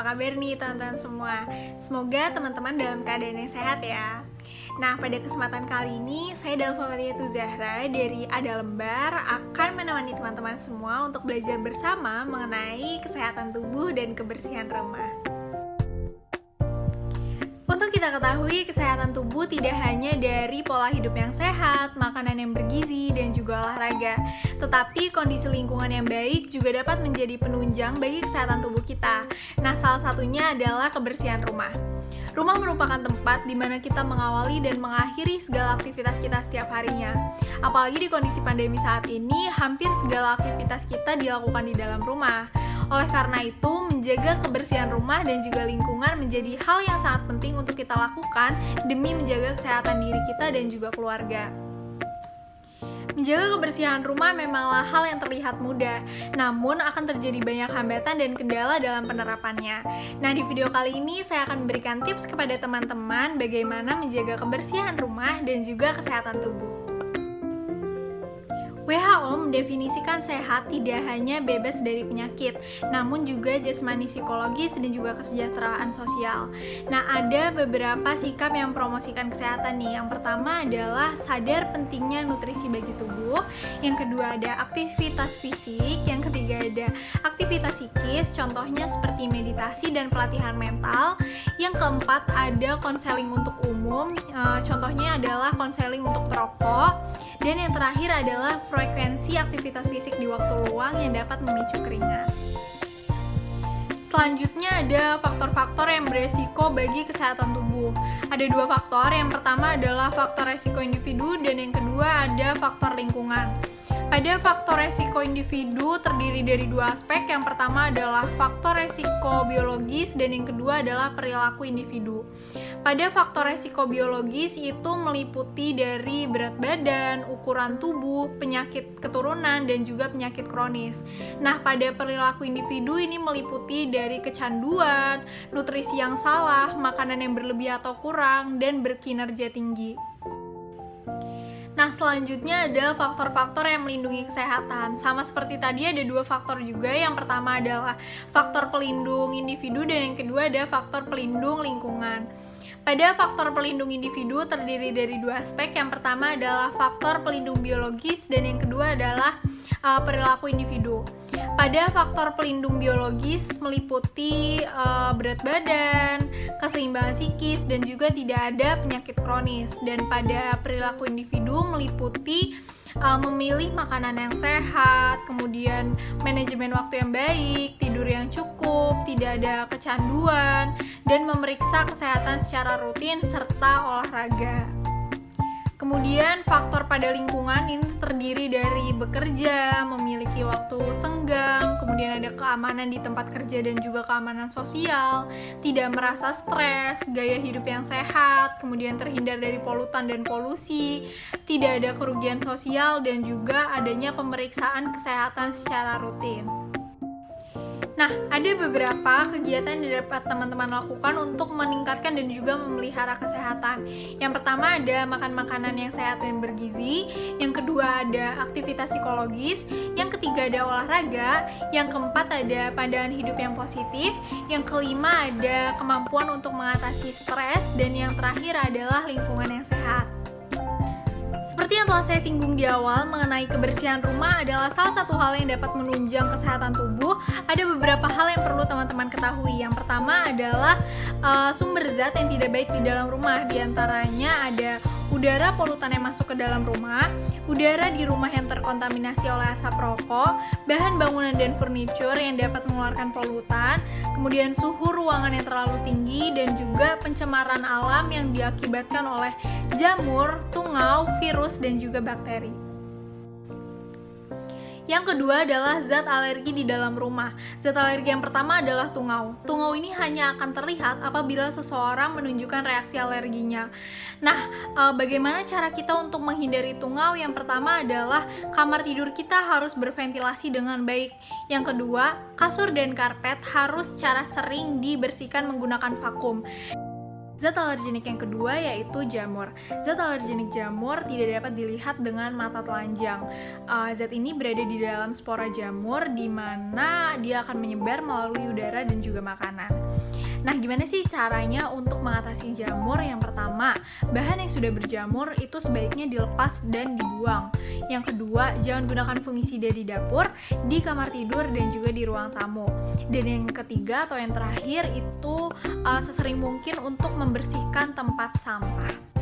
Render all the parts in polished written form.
kabar nih teman-teman semua? Semoga teman-teman dalam keadaan yang sehat ya. Nah, pada kesempatan kali ini saya Dalfa Fathiyatu Zahra dari Ada Lembar akan menemani teman-teman semua untuk belajar bersama mengenai kesehatan tubuh dan kebersihan rumah. Untuk kita ketahui, kesehatan tubuh tidak hanya dari pola hidup yang sehat, makanan yang bergizi, dan juga olahraga. Tetapi kondisi lingkungan yang baik juga dapat menjadi penunjang bagi kesehatan tubuh kita. Nah, salah satunya adalah kebersihan rumah. Rumah merupakan tempat di mana kita mengawali dan mengakhiri segala aktivitas kita setiap harinya. Apalagi di kondisi pandemi saat ini, hampir segala aktivitas kita dilakukan di dalam rumah. Oleh karena itu, menjaga kebersihan rumah dan juga lingkungan menjadi hal yang sangat penting untuk kita lakukan demi menjaga kesehatan diri kita dan juga keluarga. Menjaga kebersihan rumah memanglah hal yang terlihat mudah, namun akan terjadi banyak hambatan dan kendala dalam penerapannya. Nah, di video kali ini saya akan memberikan tips kepada teman-teman bagaimana menjaga kebersihan rumah dan juga kesehatan tubuh. WHO mendefinisikan sehat tidak hanya bebas dari penyakit, namun juga jasmani psikologis dan juga kesejahteraan sosial. Nah, ada beberapa sikap yang mempromosikan kesehatan nih. Yang pertama adalah sadar pentingnya nutrisi bagi tubuh. Yang kedua ada aktivitas fisik. Yang ketiga ada aktivitas psikis, contohnya seperti meditasi dan pelatihan mental. Yang keempat ada konseling untuk umum, contohnya adalah konseling untuk perokok. Dan yang terakhir adalah frekuensi aktivitas fisik di waktu luang yang dapat memicu keringat. Selanjutnya ada faktor-faktor yang beresiko bagi kesehatan tubuh. Ada dua faktor, yang pertama adalah faktor resiko individu dan yang kedua ada faktor lingkungan. Pada faktor resiko individu terdiri dari dua aspek. Yang pertama adalah faktor resiko biologis dan yang kedua adalah perilaku individu. Pada faktor resiko biologis itu meliputi dari berat badan, ukuran tubuh, penyakit keturunan, dan juga penyakit kronis. Nah, pada perilaku individu ini meliputi dari kecanduan, nutrisi yang salah, makanan yang berlebih atau kurang, dan berkinerja tinggi. Nah, selanjutnya ada faktor-faktor yang melindungi kesehatan. Sama seperti tadi ada dua faktor juga. Yang pertama adalah faktor pelindung individu dan yang kedua ada faktor pelindung lingkungan. Pada faktor pelindung individu terdiri dari dua aspek. Yang pertama adalah faktor pelindung biologis dan yang kedua adalah perilaku individu. Pada faktor pelindung biologis meliputi berat badan, keseimbangan psikis, dan juga tidak ada penyakit kronis. Dan pada perilaku individu meliputi memilih makanan yang sehat, kemudian manajemen waktu yang baik, tidur yang cukup, tidak ada kecanduan, dan memeriksa kesehatan secara rutin serta olahraga. Kemudian faktor pada lingkungan ini terdiri dari bekerja, memiliki waktu senggang, kemudian ada keamanan di tempat kerja dan juga keamanan sosial, tidak merasa stres, gaya hidup yang sehat, kemudian terhindar dari polutan dan polusi, tidak ada kerugian sosial dan juga adanya pemeriksaan kesehatan secara rutin. Nah, ada beberapa kegiatan yang dapat teman-teman lakukan untuk meningkatkan dan juga memelihara kesehatan. Yang pertama ada makan makanan yang sehat dan bergizi, yang kedua ada aktivitas psikologis, yang ketiga ada olahraga, yang keempat ada pandangan hidup yang positif, yang kelima ada kemampuan untuk mengatasi stres, dan yang terakhir adalah lingkungan yang sehat. Seperti yang telah saya singgung di awal, mengenai kebersihan rumah adalah salah satu hal yang dapat menunjang kesehatan tubuh. Ada beberapa hal yang perlu teman-teman ketahui. Yang pertama adalah sumber zat yang tidak baik di dalam rumah. Di antaranya ada udara polutan yang masuk ke dalam rumah, udara di rumah yang terkontaminasi oleh asap rokok, bahan bangunan dan furniture yang dapat mengeluarkan polutan, kemudian suhu ruangan yang terlalu tinggi, dan juga pencemaran alam yang diakibatkan oleh jamur, tungau, virus, dan juga bakteri. Yang kedua adalah zat alergi di dalam rumah. Zat alergi yang pertama adalah tungau. Tungau ini hanya akan terlihat apabila seseorang menunjukkan reaksi alerginya. Nah, bagaimana cara kita untuk menghindari tungau? Yang pertama adalah kamar tidur kita harus berventilasi dengan baik. Yang kedua, kasur dan karpet harus secara sering dibersihkan menggunakan vakum. Zat alergenik yang kedua yaitu jamur. Zat alergenik jamur tidak dapat dilihat dengan mata telanjang. Zat ini berada di dalam spora jamur di mana dia akan menyebar melalui udara dan juga makanan. Nah, gimana sih caranya untuk mengatasi jamur? Yang pertama, bahan yang sudah berjamur itu sebaiknya dilepas dan dibuang. Yang kedua, jangan gunakan fungisida di dapur, di kamar tidur, dan juga di ruang tamu. Dan yang ketiga atau yang terakhir itu sesering mungkin untuk membersihkan tempat sampah.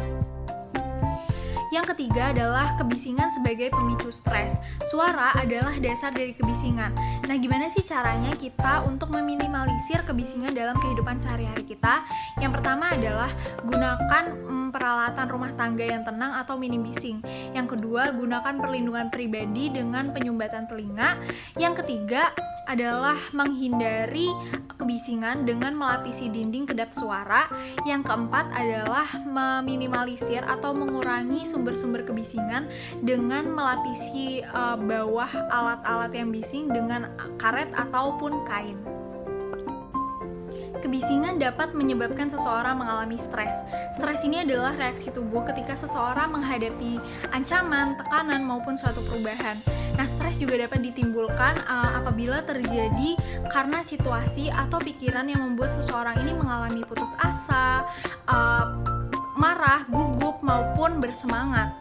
Yang ketiga adalah kebisingan sebagai pemicu stres. Suara adalah dasar dari kebisingan. Nah, gimana sih caranya kita untuk meminimalisir kebisingan dalam kehidupan sehari-hari kita? Yang pertama adalah gunakan peralatan rumah tangga yang tenang atau minim bising. Yang kedua, gunakan perlindungan pribadi dengan penyumbatan telinga. Yang ketiga adalah menghindari kebisingan dengan melapisi dinding kedap suara. Yang keempat adalah meminimalisir atau mengurangi sumber-sumber kebisingan dengan melapisi bawah alat-alat yang bising dengan karet ataupun kain. Kebisingan dapat menyebabkan seseorang mengalami stres. Stres ini adalah reaksi tubuh ketika seseorang menghadapi ancaman, tekanan, maupun suatu perubahan. Nah, stres juga dapat ditimbulkan apabila terjadi karena situasi atau pikiran yang membuat seseorang ini mengalami putus asa, marah, gugup, maupun bersemangat.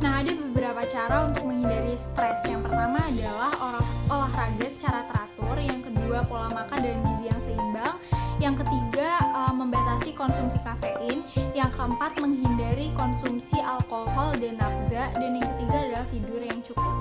Nah, ada beberapa cara untuk menghindari stres. Yang pertama adalah olahraga secara teratur. Yang kedua, pola makan dan gizi yang seimbang. Yang ketiga, membatasi konsumsi kafein. Yang keempat, menghindari konsumsi alkohol dan nafza. Dan yang ketiga adalah tidur yang cukup.